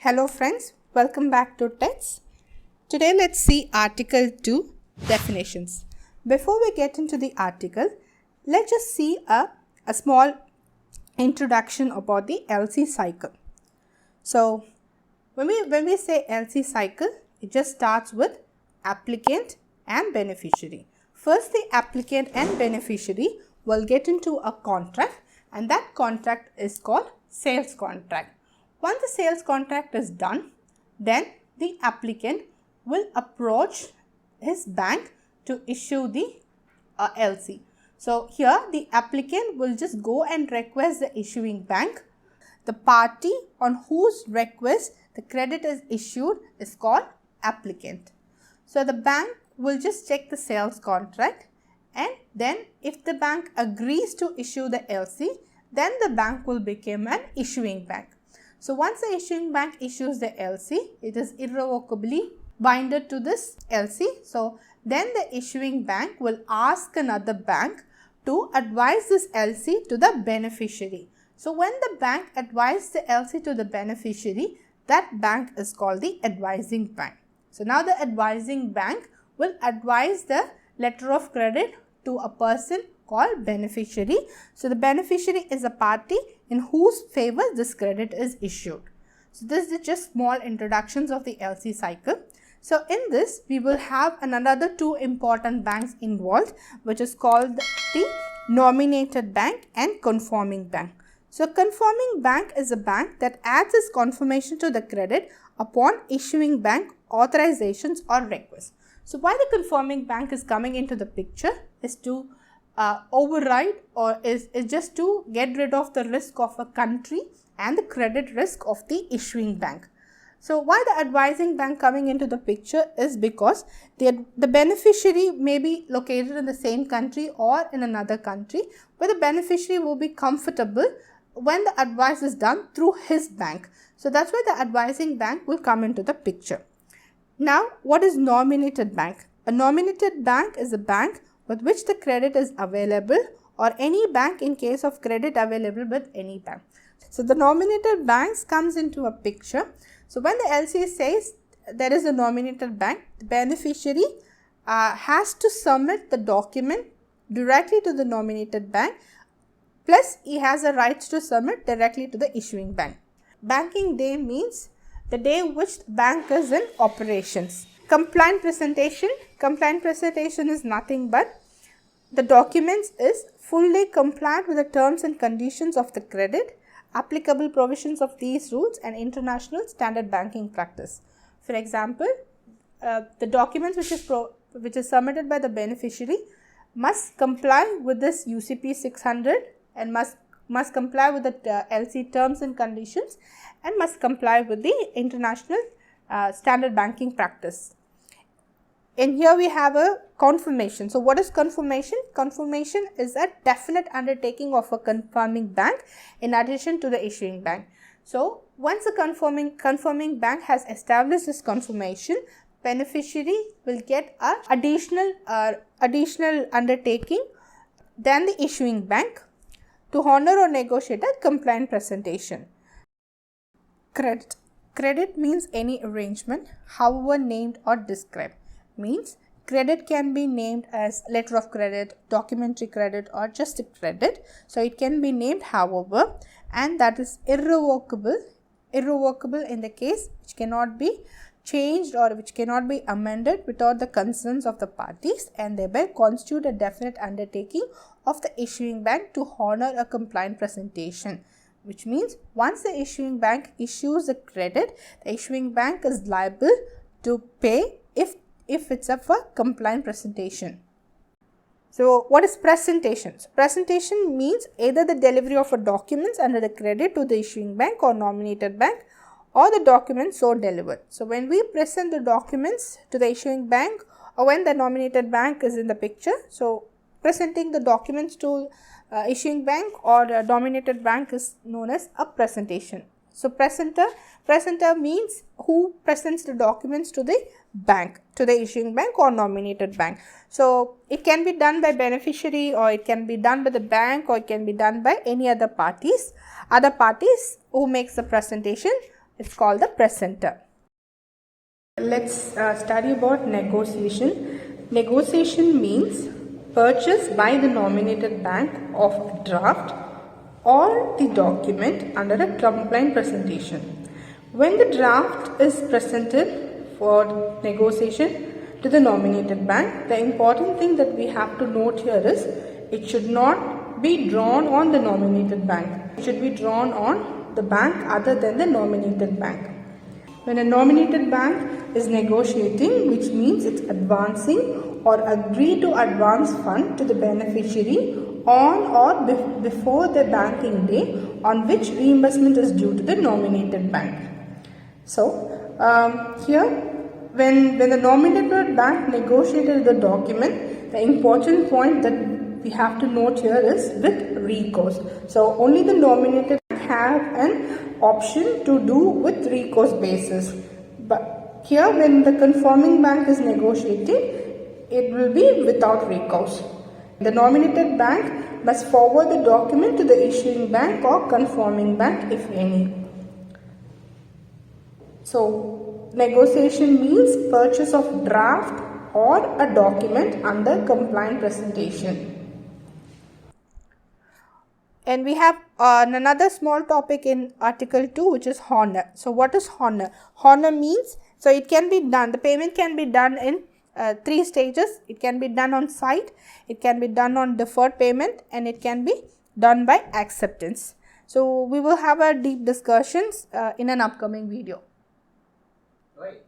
Hello friends, welcome back to TETS. Today let's see Article 2 definitions. Before we get into the article, let's just see a small introduction about the LC cycle. So when we say LC cycle, it just starts with applicant and beneficiary. First, the applicant and beneficiary will get into a contract, and that contract is called sales contract. Once the sales contract is done, then the applicant will approach his bank to issue the LC. So here the applicant will just go and request the issuing bank. The party on whose request the credit is issued is called applicant. So the bank will just check the sales contract, and then if the bank agrees to issue the LC, then the bank will become an issuing bank. So once the issuing bank issues the LC, it is irrevocably binded to this LC. So then the issuing bank will ask another bank to advise this LC to the beneficiary. So when the bank advises the LC to the beneficiary, that bank is called the advising bank. So now the advising bank will advise the letter of credit to a person called beneficiary. So the beneficiary is a party in whose favor this credit is issued. So this is just small introductions of the LC cycle. So in this we will have another two important banks involved, which is called the nominated bank and conforming bank. So conforming bank is a bank that adds its confirmation to the credit upon issuing bank authorizations or requests. So why the conforming bank is coming into the picture is to override, or is just to get rid of the risk of a country and the credit risk of the issuing bank. So why the advising bank coming into the picture is because the beneficiary may be located in the same country or in another country, but the beneficiary will be comfortable when the advice is done through his bank. So that's why the advising bank will come into the picture. Now, what is nominated bank? A nominated bank is a bank with which the credit is available, or any bank in case of credit available with any bank. So the nominated banks comes into a picture. So when the LC says there is a nominated bank, the beneficiary has to submit the document directly to the nominated bank, plus he has a right to submit directly to the issuing bank. Banking day means the day which the bank is in operations. Compliant presentation is nothing but the documents is fully compliant with the terms and conditions of the credit, applicable provisions of these rules, and international standard banking practice. For example, the documents which is submitted by the beneficiary must comply with this UCP 600 and must comply with the LC terms and conditions, and must comply with the international standard banking practice. And here we have a confirmation. So what is confirmation? Confirmation is a definite undertaking of a confirming bank in addition to the issuing bank. So once the confirming bank has established this confirmation, beneficiary will get a additional undertaking than the issuing bank to honor or negotiate a compliant presentation. Credit means any arrangement, however named or described. Means credit can be named as letter of credit, documentary credit, or just a credit. So it can be named however, and that is irrevocable in the case which cannot be changed or which cannot be amended without the consents of the parties, and thereby constitute a definite undertaking of the issuing bank to honor a compliant presentation. Which means once the issuing bank issues a credit, the issuing bank is liable to pay if it's a for compliant presentation. So what is presentation? So presentation means either the delivery of a documents under the credit to the issuing bank or nominated bank, or the documents so delivered. So when we present the documents to the issuing bank, or when the nominated bank is in the picture, so presenting the documents to issuing bank or nominated bank is known as a presentation. So presenter means who presents the documents to the bank, to the issuing bank or nominated bank. So it can be done by beneficiary, or it can be done by the bank, or it can be done by any other parties who makes the presentation It's called the presenter. Let's study about negotiation. Negotiation means purchase by the nominated bank of a draft or the document under a compliant presentation. When the draft is presented for negotiation to the nominated bank, the important thing that we have to note here is it should not be drawn on the nominated bank. It should be drawn on the bank other than the nominated bank. When a nominated bank is negotiating, which means it's advancing or agree to advance fund to the beneficiary on or before the banking day on which reimbursement is due to the nominated bank. So, here when the nominated bank negotiated the document, the important point that we have to note here is with recourse. So, only the nominated have an option to do with recourse basis. But here when the confirming bank is negotiating, it will be without recourse. The nominated bank must forward the document to the issuing bank or confirming bank if any. So, negotiation means purchase of draft or a document under compliant presentation. And we have another small topic in Article 2, which is honor. So, what is honor? Honor means, so it can be done, the payment can be done in 3 stages. It can be done on site, it can be done on deferred payment, and it can be done by acceptance. So, we will have a deep discussions in an upcoming video. Right.